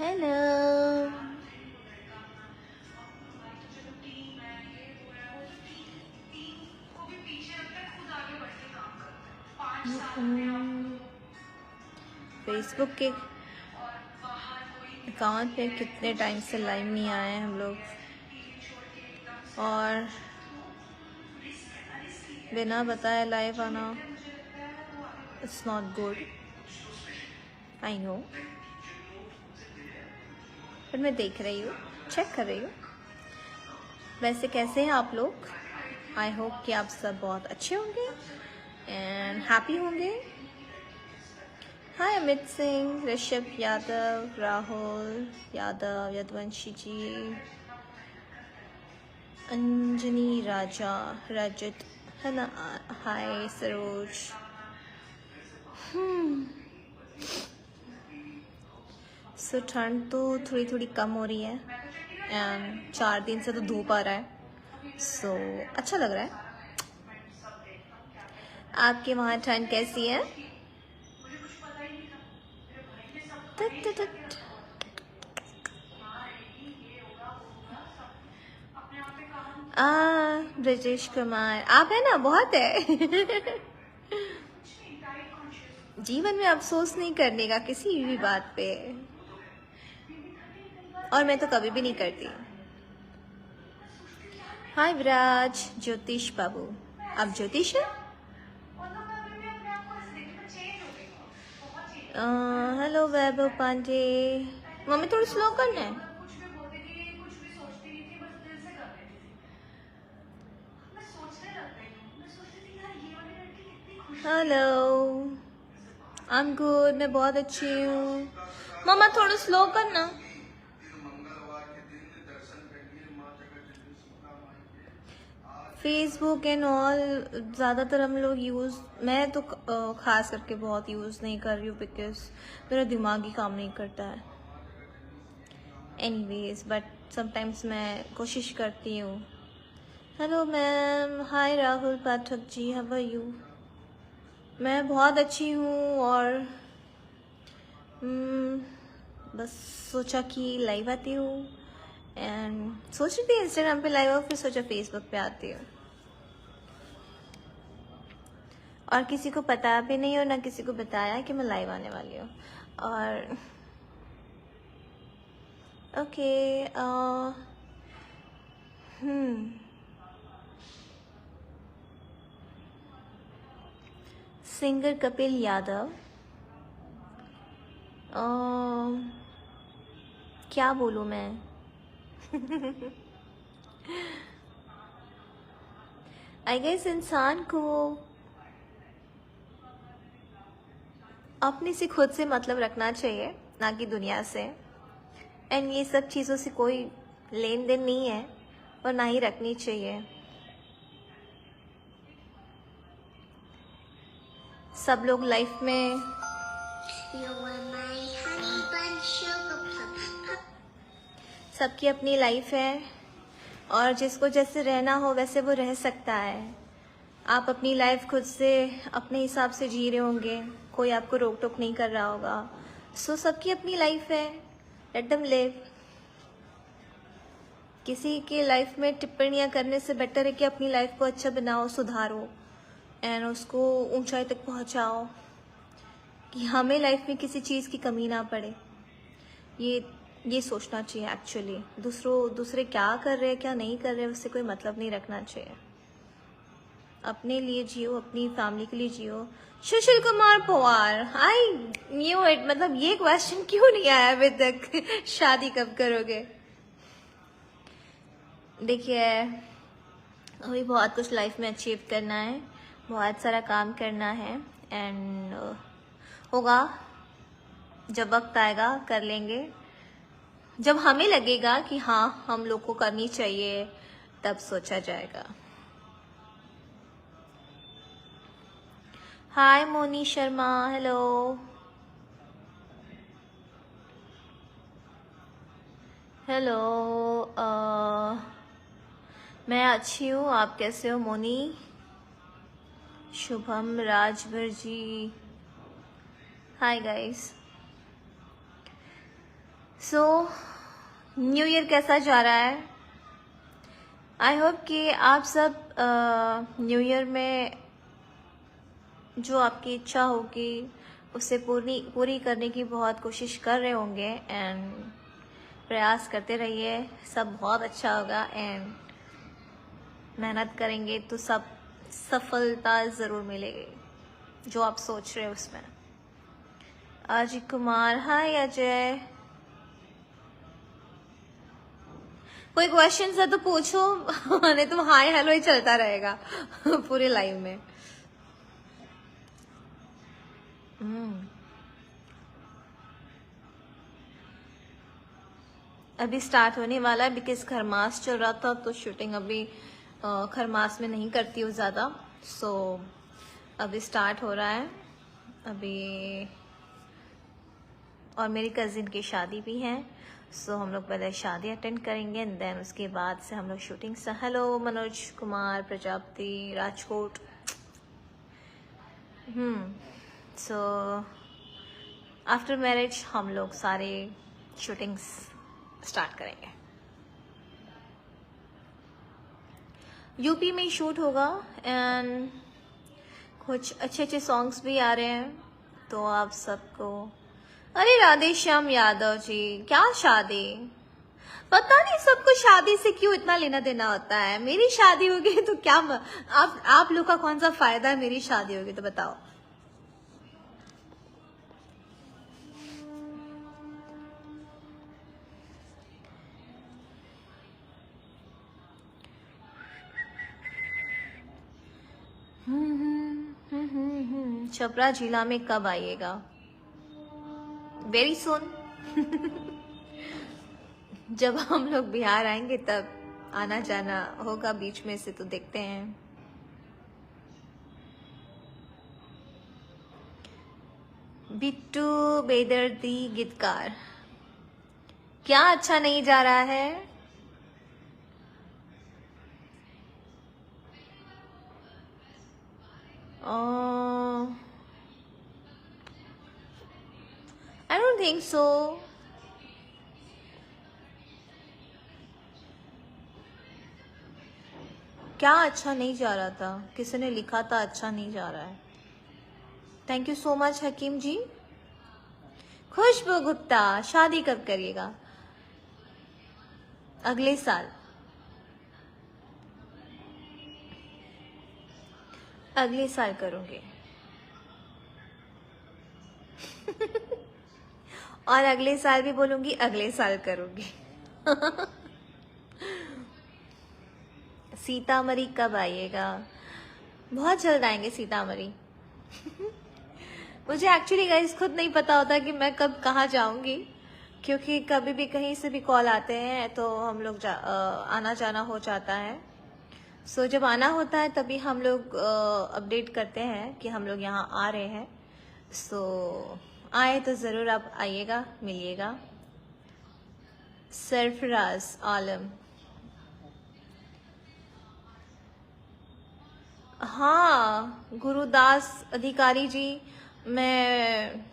Hello. Facebook के account पे कितने टाइम से लाइव नहीं आए हम लोग, और बिना बताए लाइव आना it's not good, I know, पर मैं देख रही हूँ, चेक कर रही हूँ। वैसे कैसे हैं आप लोग? आई होप कि आप सब बहुत अच्छे होंगे एंड हैप्पी होंगे। हाय अमित सिंह, ऋषभ यादव, राहुल यादव, यदवंशी जी, अंजनी राजा, रजत, है ना, हाय सरोज। सो ठंड तो थोड़ी थोड़ी कम हो रही है एंड 4 दिन से तो धूप आ रहा है, सो अच्छा लग रहा है। आपके वहाँ ठंड कैसी है? तट तट तट। ब्रजेश कुमार, आप है ना, बहुत है। जीवन में अफसोस नहीं करने का किसी भी बात पे, और मैं तो कभी भी नहीं करती। हाय विराज, ज्योतिष बाबू, आप ज्योतिष हैं? हेलो वैभव पांडे। मम्मी थोड़ा स्लो करना है। हेलो, आई एम गुड, मैं बहुत अच्छी हूँ। मम्मा थोड़ा स्लो करना। फेसबुक एंड ऑल ज़्यादातर हम लोग यूज़, मैं तो ख़ास करके बहुत यूज़ नहीं कर रही हूँ बिकॉज मेरा दिमाग ही काम नहीं करता है। एनीवेज, बट समटाइम्स मैं कोशिश करती हूँ। Hello ma'am, hi Rahul Pathak ji, how are you? मैं बहुत अच्छी हूँ, और बस सोचा कि लाइव आती हूँ एंड सोच रही थी इंस्टाग्राम पे लाइव और फिर सोचा फेसबुक पे आती हूँ, और किसी को पता भी नहीं और ना किसी को बताया कि मैं लाइव आने वाली हूँ। और ओके, सिंगर कपिल यादव, क्या बोलूँ मैं? आई गेस इंसान को अपने से खुद से मतलब रखना चाहिए, ना कि दुनिया से। एंड ये सब चीज़ों से कोई लेन देन नहीं है और ना ही रखनी चाहिए। सब लोग लाइफ में सबकी अपनी लाइफ है, और जिसको जैसे रहना हो वैसे वो रह सकता है। आप अपनी लाइफ खुद से अपने हिसाब से जी रहे होंगे, कोई आपको रोक टोक नहीं कर रहा होगा। सो सबकी अपनी लाइफ है, लेट देम लिव। किसी के लाइफ में टिप्पणियाँ करने से बेटर है कि अपनी लाइफ को अच्छा बनाओ, सुधारो एंड उसको ऊंचाई तक पहुंचाओ, कि हमें लाइफ में किसी चीज़ की कमी ना पड़े। ये सोचना चाहिए एक्चुअली। दूसरे क्या कर रहे हैं क्या नहीं कर रहे हैं उससे कोई मतलब नहीं रखना चाहिए। अपने लिए जियो, अपनी फैमिली के लिए जियो। Sushil Kumar Pawar, I knew it, मतलब ये क्वेश्चन क्यों नहीं आया अभी तक? शादी कब करोगे? देखिए, अभी बहुत कुछ लाइफ में अचीव करना है, बहुत सारा काम करना है एंड होगा, जब वक्त आएगा कर लेंगे। जब हमें लगेगा कि हाँ हम लोग को करनी चाहिए तब सोचा जाएगा। Hi Moni Sharma, hello. Hello, मैं अच्छी हूँ, आप कैसे हो Moni? Shubham Rajbhar ji, hi guys. So new year कैसा जा रहा है? आई होप कि आप सब न्यू ईयर में जो आपकी इच्छा होगी उसे पूरी करने की बहुत कोशिश कर रहे होंगे एंड प्रयास करते रहिए, सब बहुत अच्छा होगा एंड मेहनत करेंगे तो सब सफलता ज़रूर मिलेगी जो आप सोच रहे हो उसमें। अजय कुमार, हाय अजय, कोई क्वेश्चन है तो पूछो नहीं तो हाय हेलो ही चलता रहेगा पूरे लाइव में। अभी स्टार्ट होने वाला है बिकॉज खरमास चल रहा था तो शूटिंग अभी खरमास में नहीं करती हूँ ज़्यादा। सो अभी स्टार्ट हो रहा है अभी, और मेरी कज़िन की शादी भी है। सो हम लोग पहले शादी अटेंड करेंगे एंड देन उसके बाद से हम लोग शूटिंग से। Hello Manoj Kumar Prajapati, Rajkot. So after marriage हम लोग सारे शूटिंग्स स्टार्ट करेंगे। यूपी में शूट होगा एंड कुछ अच्छे अच्छे सॉन्ग्स भी आ रहे हैं तो आप सबको। अरे राधे श्याम यादव जी, क्या शादी? पता नहीं सबको शादी से क्यों इतना लेना देना होता है। मेरी शादी होगी तो क्या आप लोग का कौन सा फायदा है? मेरी शादी होगी तो बताओ। छपरा जिला में कब आइएगा? वेरी सुन जब हम लोग बिहार आएंगे तब आना जाना होगा बीच में से, तो देखते हैं। बिट्टू बेदर्दी गीतकार, क्या अच्छा नहीं जा रहा है? I don't think so. क्या अच्छा नहीं जा रहा था? किसी ने लिखा था अच्छा नहीं जा रहा है। थैंक यू सो मच हकीम जी। खुशबू गुप्ता, शादी कब करिएगा? अगले साल। अगले साल करूंगी और अगले साल भी बोलूंगी अगले साल करूंगी सीतामढ़ी कब आइएगा? बहुत जल्द आएंगे सीतामढ़ी मुझे एक्चुअली गाइस खुद नहीं पता होता कि मैं कब कहाँ जाऊंगी, क्योंकि कभी भी कहीं से भी कॉल आते हैं तो हम लोग आना जाना हो जाता है। सो जब आना होता है तभी हम लोग अपडेट करते हैं कि हम लोग यहाँ आ रहे हैं। सो आए तो ज़रूर आप आइएगा, मिलिएगा। सरफराज आलम, हाँ गुरुदास अधिकारी जी, मैं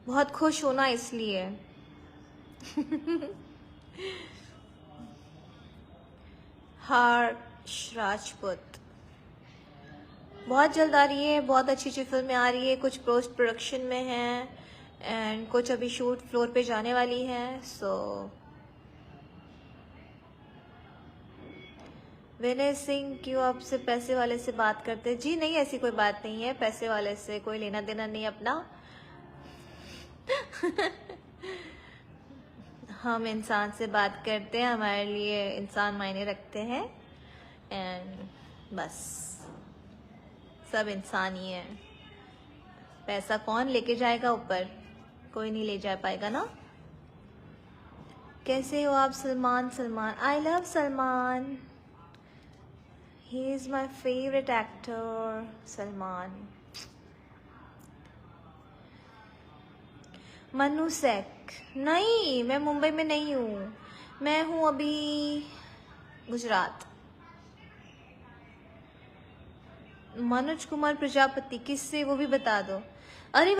बहुत खुश हूं ना इसलिए हर्ष राजपूत, बहुत जल्द आ रही है, बहुत अच्छी अच्छी फिल्में आ रही है, कुछ पोस्ट प्रोडक्शन में है एंड कुछ अभी शूट फ्लोर पे जाने वाली है। सो विनय सिंह, क्यों आपसे पैसे वाले से बात करते हैं? जी नहीं, ऐसी कोई बात नहीं है, पैसे वाले से कोई लेना देना नहीं अपना हम इंसान से बात करते हैं, हमारे लिए इंसान मायने रखते हैं एंड बस सब इंसान ही है। पैसा कौन लेके जाएगा ऊपर? कोई नहीं ले जा पाएगा ना। कैसे हो आप Salman? Salman, I love Salman, he is my favourite actor Salman. मनु सेक, नहीं मैं मुंबई में नहीं हूँ, मैं हूँ अभी गुजरात। मनोज कुमार प्रजापति किससे, वो भी बता दो। अरे